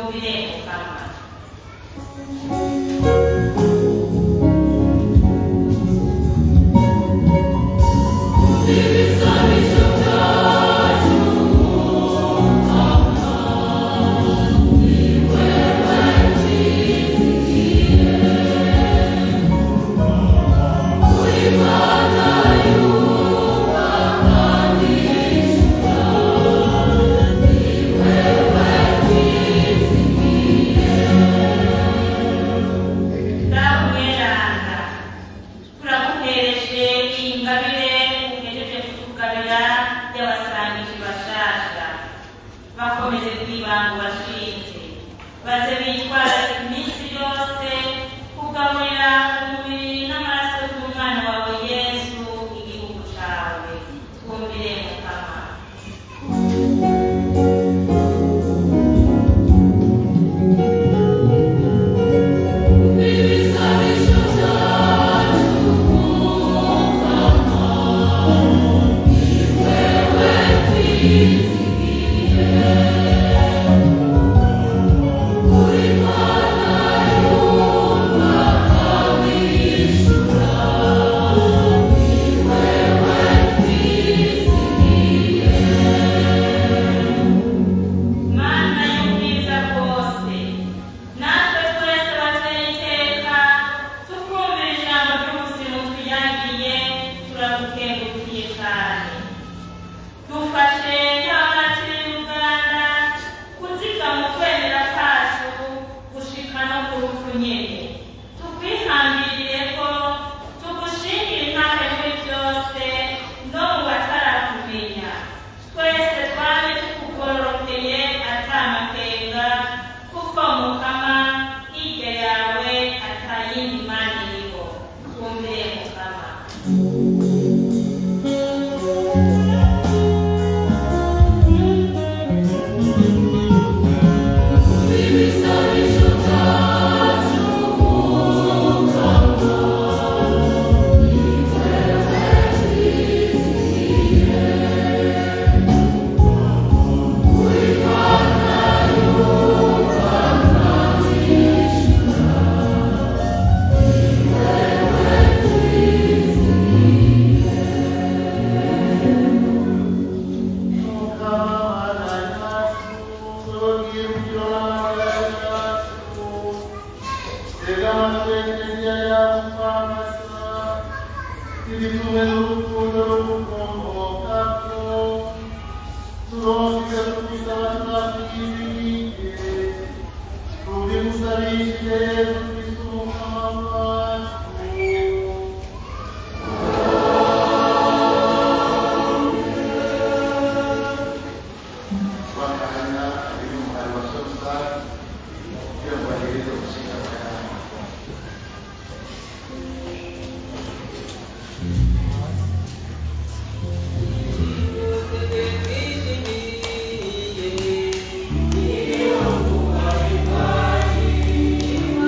twumvire Mukama. Bakomeze kwibanga bashinze baze bitwara iminsi yose kugaburira umubiri n'amaraso y'umwana wawe Yesu igihugu cyawe. Twumvire Mukama.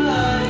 Bye.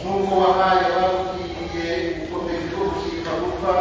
Mungu wahaye wabukiriye ukomezi bwo gushika gupfa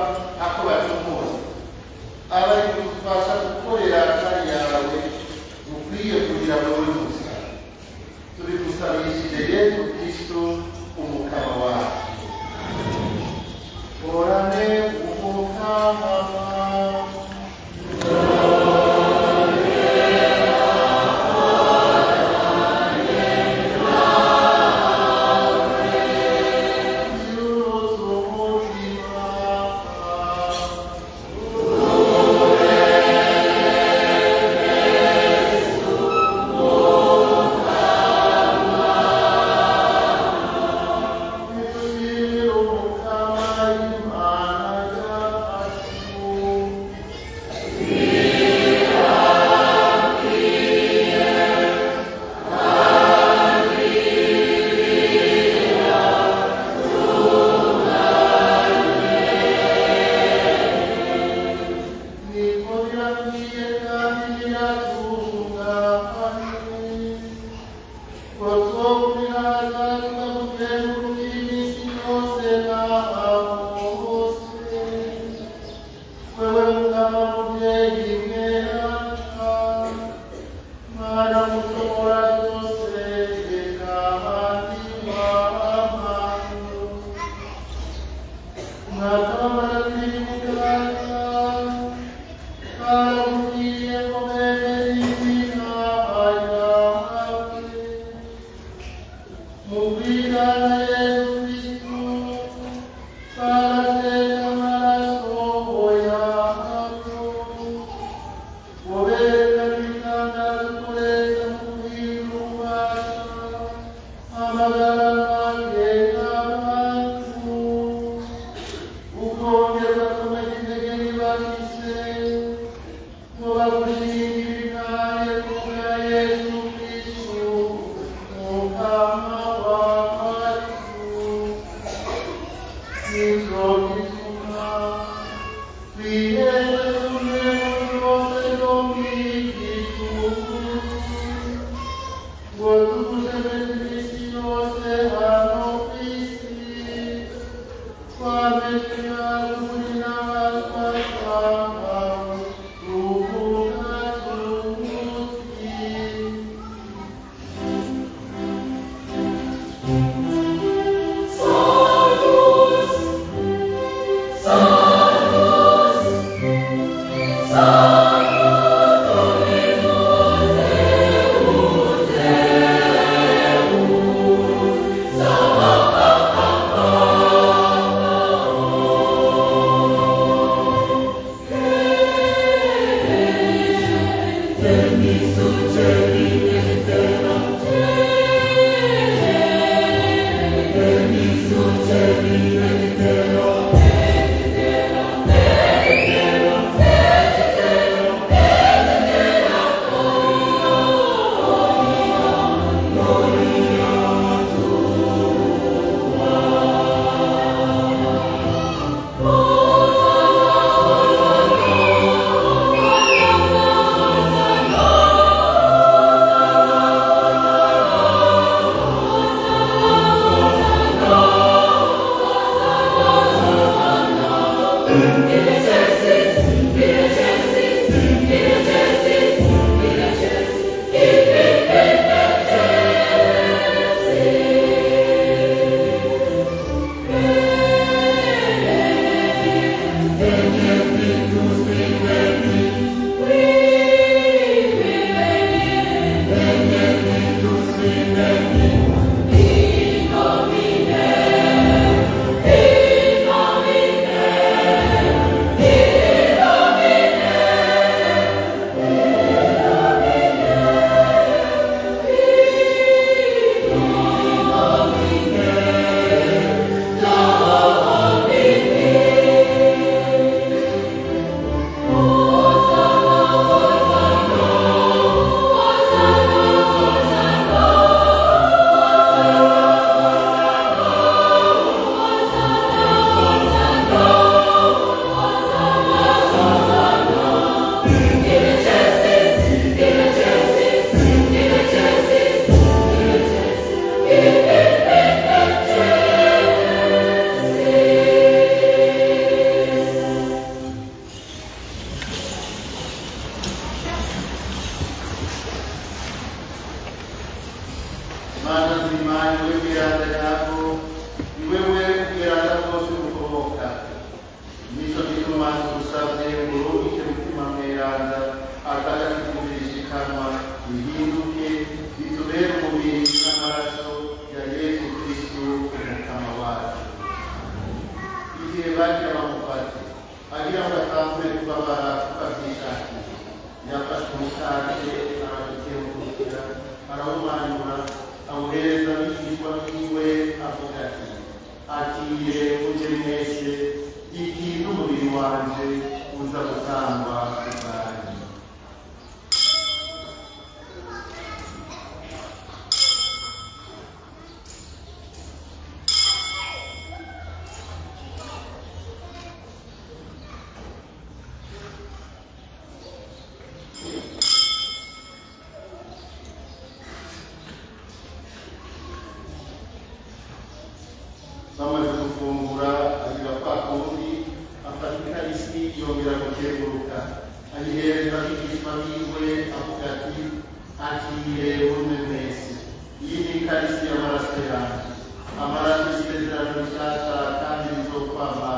Amaraso isezerano rishasha kandi rizokwama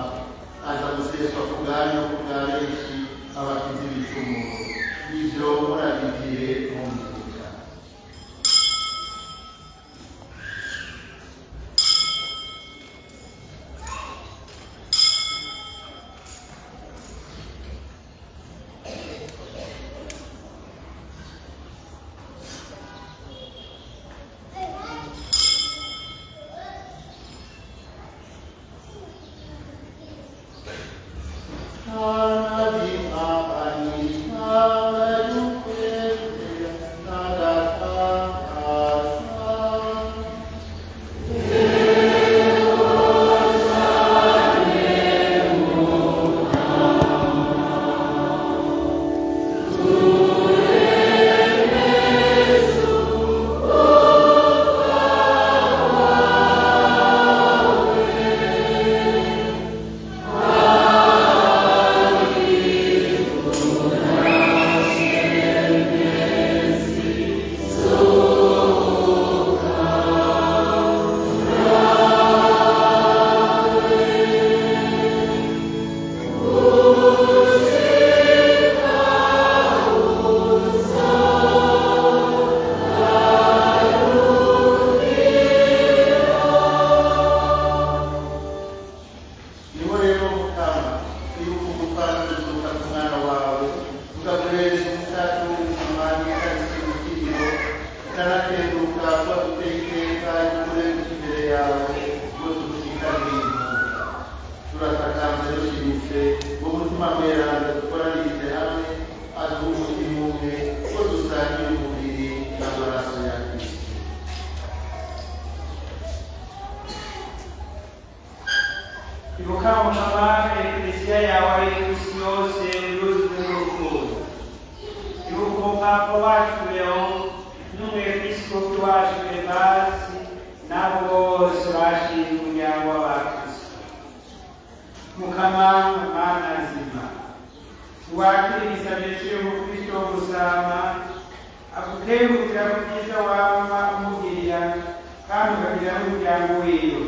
aza azoseswa ku bwanyu ku bwa benshi abakizi b'ibicumuro. Ivyo murabigiye mu nzira. Ibuka mukama Eklesia yawe isi yose yuzuye urukundo. Ibuka umupapa wacu Leon n'umwepiskopi wacu Evasi n'abo bose bashinze umuryango w'abakristo. Mukama Mana nzima, wakire igisabisho cy'umukristo w'ubusama, agukengurukira ku byiza wama umugirira kandi ukagira n'umuryango wiwe.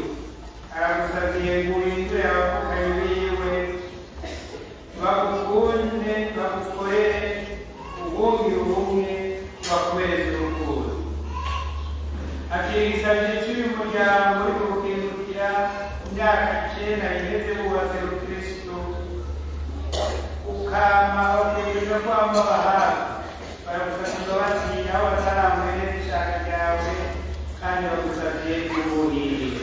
Aragusabye guhindure abavukanyi biwe bagukunde bagukorere ubumvire ubumwe bakubereze urukundo. Akira igisabisho cy'uyu muryango uri gukingukira imyaka 9 iheze bubatse Kristo, ukama bategereza kwamba bahafi baragusabye bati aho bataramwere ishaka ryawe kandi bagusabye kubuhirira.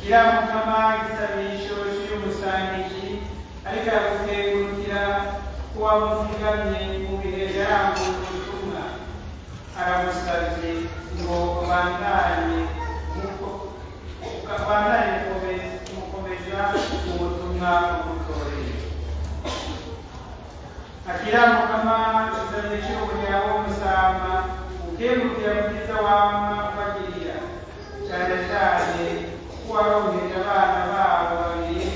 Kira mukama igisabisho cy'umusangiji ariko aragukengurukira kuba muzigamye mu bihe yaranguye ubutumwa. Aramusabye ngo ubandanye mukomeza ubutumwa umutoreye. Akira mukama igisabisho cy'umuryango w'umusama, ukengurukira mu byiza wama ubagirira, cyane cyane waronkeje abana babo babiri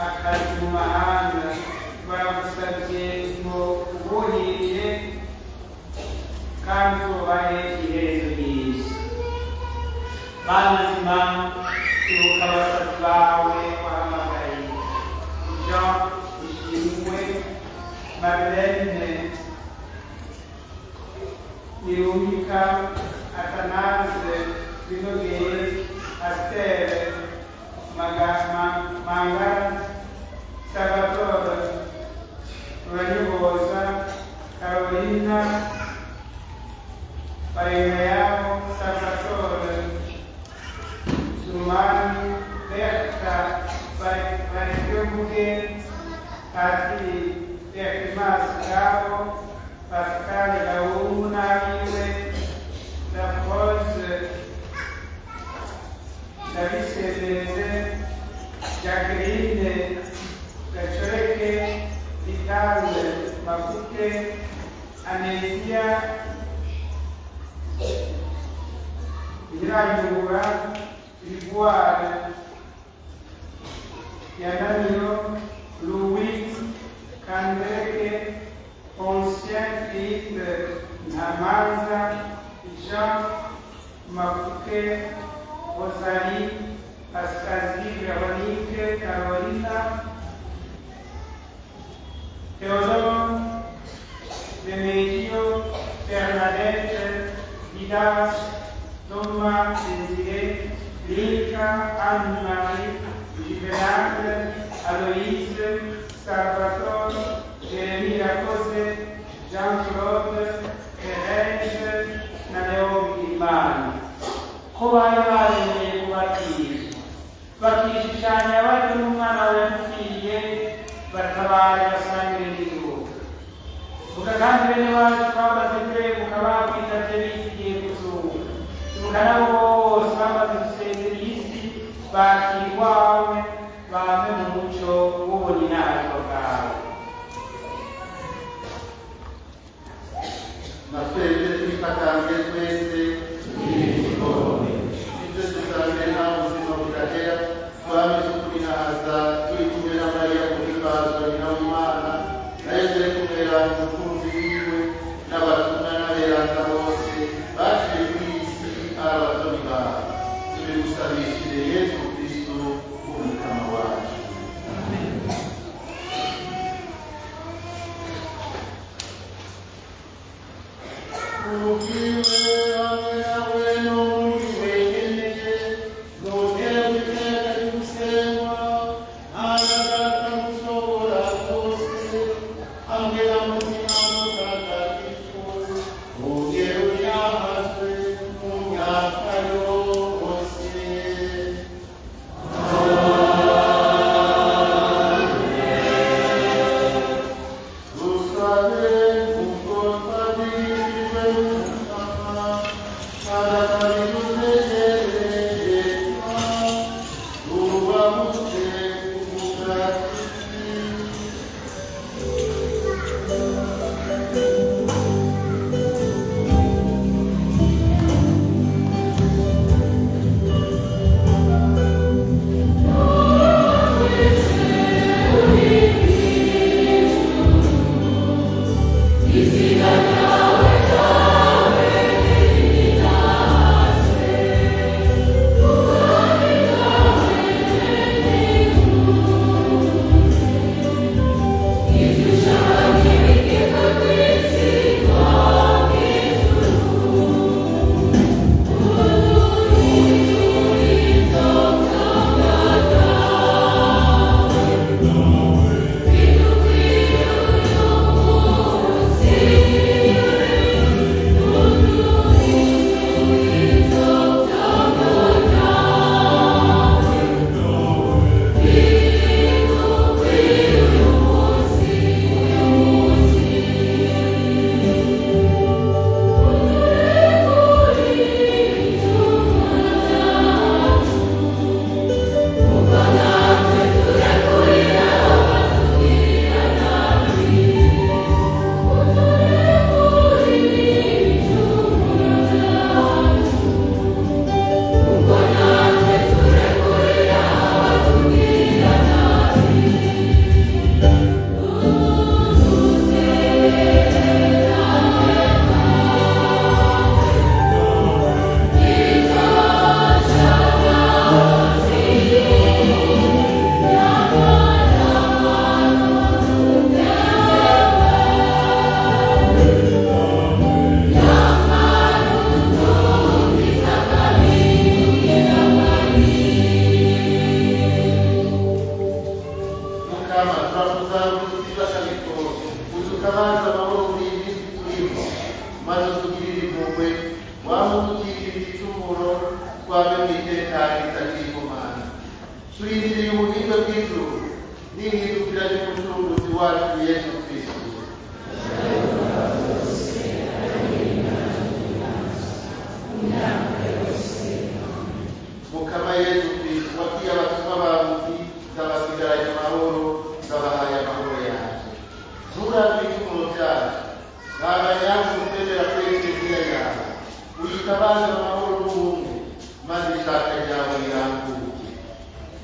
akazi mu mahanga. Baragusabye ngo ubuhirire kandi ubahe iherezo ryiza. Mana nzima, ibuka abasatsi bawe wahamagaye: Jean Ishimwe, Madeleine Nirumika, Athanase Binogeye, Astere Mangara, Salvatore Ranyugoza, Carolina Paimeyamo, Salvatore Sumani, Berta Paimeyumuge, Ati Bertimas Gabo, Pascal Gauna Iwe, Dafose David Sebeze, Jacqueline Gachoreke, Vitale Makuke, Anesia Irayura, Ivoire, Yanamiro, Louis, Kandreke, Poncien Philippe, Namaza, Jean Makuke, Rosalie, Pascasie, Véronique, Carolina, Aloyse, Salvatore, Jeremy Irakoze, Jean Claude, Terence na Leo Bigirimana ko bari baremeye kubatizwa bakishushanya bari n'umwana we yapfiriye batabare basangire n'igihugu. Ibuka kandi bene wacu twamaze kweguka bakwitabye bigiye kuzunga. Ibuka nabo bose bamaze gusezera isi bakirwawe bame mu muco w'ubuninahazo bwawe. Natwebwe twifatanye twese igikombe ibyo dusanzwe nta buzima budahera twame tukurinahaza turi kumwe na Mariya muhimbazo nyina w'Imana na Yosefu mweranda umukunzi wiwe n'abatumwa n'aberanda bose baciye kuri iyi si ari abatoni bawe. Tubigusabishije Yesu Kristo umukama wacu.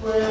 Wewe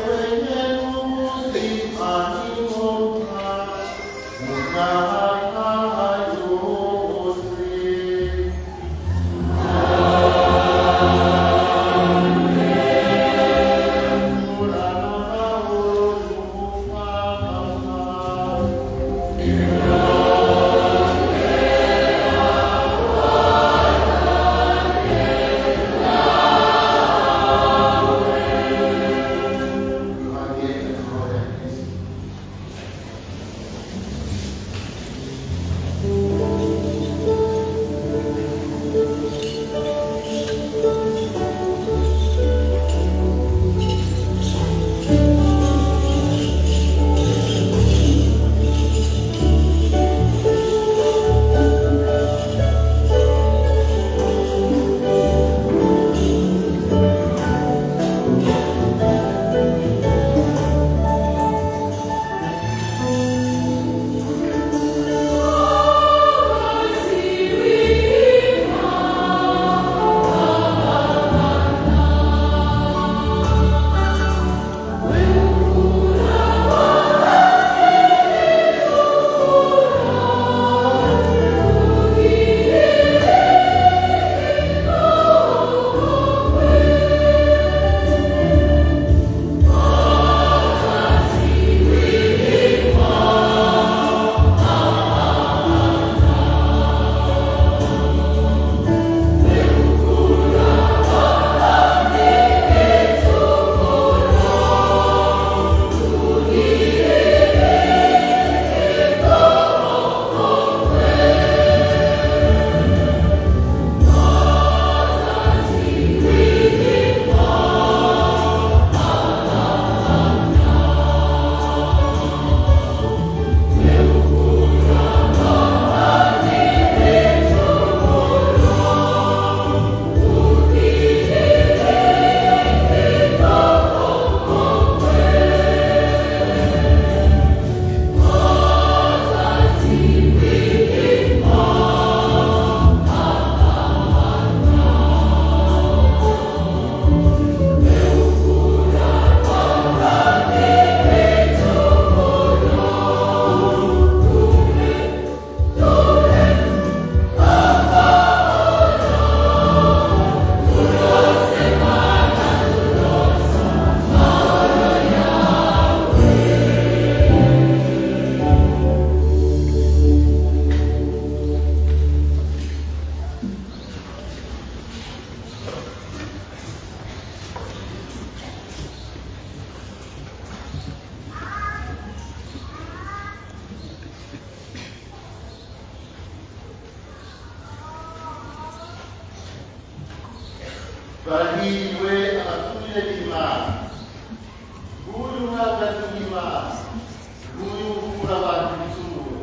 bahiriwe abatumire b'Imana. Nguyu umwagazi w'Imana, nguyu uvura abantu ibicumuro.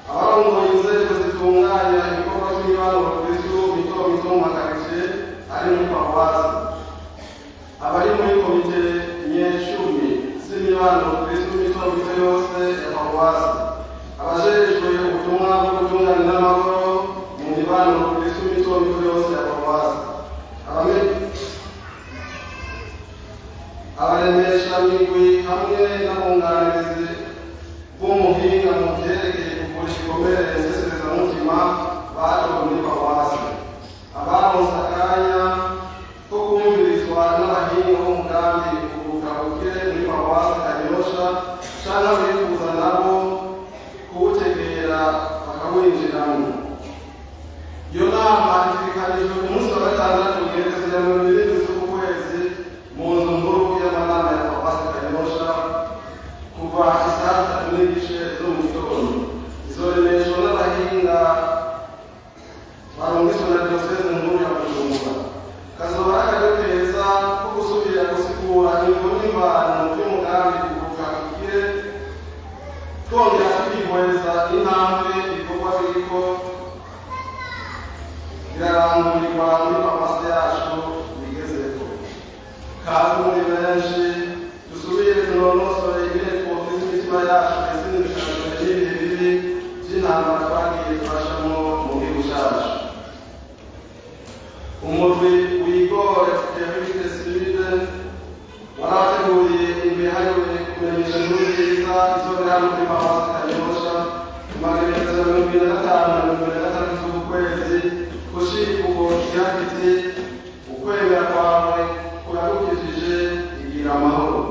Abarongoye kanya igikorwa cy'imibano Kristo mito mito mu makaritsiye ari muri paruwasi. Abari muri komite nyeshuri z'imibano Kristo mito mito yose ya paruwasi, abajejwe ubutumwa bwo gutunganya n'amahoro mu mibano Kristo mito mito yose ya paruwasi, abaremesha migwi hamwe n'abunganizi b'umuhinga mu byerekeye kuvura ibikomere nseserezamutima baje muri paruwasi, abaronse akanya ko kumvirizwa n'abahinga b'umugambi kuruhuka bukire muri paruwasi Kanyosha canke abifuza nabo kuwutegera bakawinjiramo. Iyo nama itegekanijwe ku munsi wa gatandatu igenekerezo rya 27 z'ukwezi mu nzu nkuru y'amanama ya paruwasi Kanyosha kuva isaha 3:30 zo mu gitondo. Izoremeshwa n'abahinga barungitswe na diyoseze nkuru ya Bujumbura. Kazoba ari akaryo keza ko gusubira gusigura imvo n'imvano by'umugambi kuruhuka bukire, twongera twihweza intambwe ibikorwa biriko birarangurirwa muri paruwasi yacu bigezeko. Kazi muri benshi dusubire tunonosore ibireko by'imitima yacu ndetse n'ibishushanyo n'ibihe bibi by'intambara twagiye turashamo mu gihugu cyacu. Umurwi wigore Evite Sivile warateguriye imbere hariwe kumenyesha inkuru nziza izobera hano muri paruwasi Kanyosha mu magenekerezo ya 25 na 26 z'ukwezi kushikuko kigira ukwemera kwawe kuragukijije igira amahoro.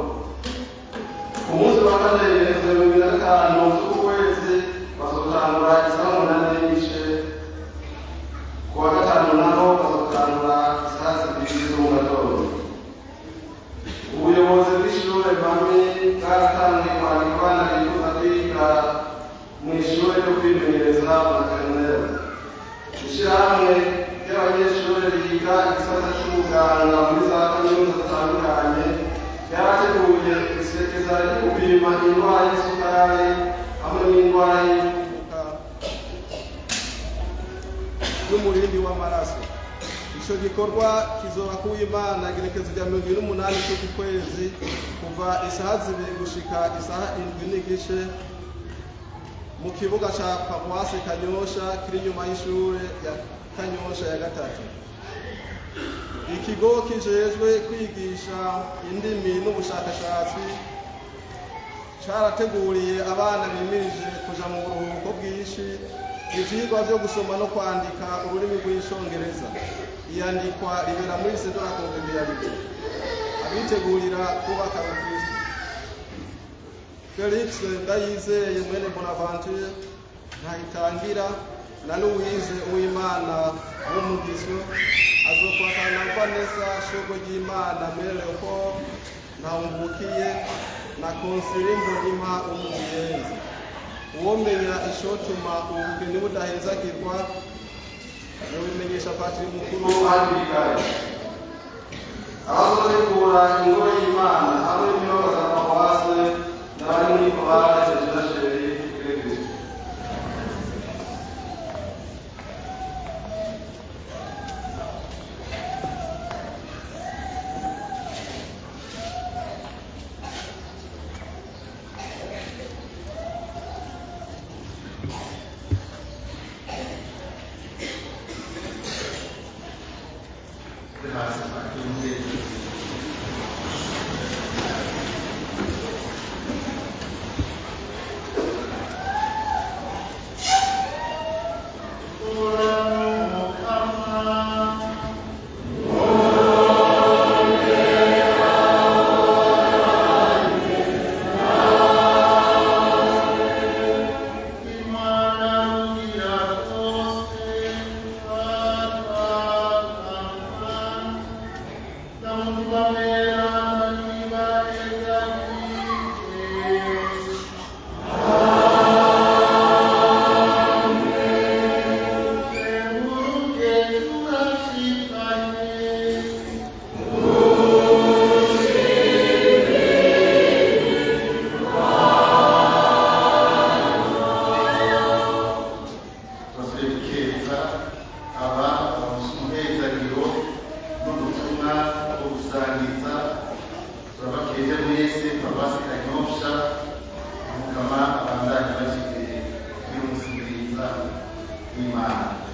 Ku munsi wa kane igenekerezo ya 25 z'ukwezi bazotangura isaha 8:30, ku wa gatanu naho bazotangura isaha 2 zo mu gatondo. Ubuyobozi bw'ishure Mami bwaratangiye kwandika abana bifuza kwiga mu ishure ryo kwimenyereza maternelle. Ishirahamwe ry'abanyeshure biga igisata c'ubuganga muri za kaminuza zitandukanye ryarateguye isekeza ryo gupima indwara y'isukari hamwe n'indwara y'ifuka n'umurindi w'amaraso. Ico gikorwa kizoba ku Imana igenekerezo rya 28 z'uku kwezi kuva isaha 2 gushika isaha 7:30 mu kibuga ca paruwasi Kanyosha kiri inyuma y'ishure ya Kanyosha ya gatatu. Ikigo kijejwe kwigisha indimi n'ubushakashatsi carateguriye abana bimirije kuja mu buruhuko bwinshi ivyigwa vyo gusoma no kwandika ururimi rw'Icongereza. Iyandikwa ribera muri Sedora Conviviality. Abitegurira kubaka abakristo Felix Ndayizeye mwene Bonaventure Ntahitangira na Louise Uwimana w'umugisho azokwakana Vanessa Shogo ry'Imana mwene Leopold Ntawumbukiye na Konsili Mbonima w'umuyenzi. Uwomenya ishotuma ubugeni budahezagirwa yobimenyesha patiri mukuru hakiri kare. Abazotegura ingoro y'Imana hamwe n'inyobozi za paruwasi n'abari muri korali Jeunasheri Eglise. w'Imana.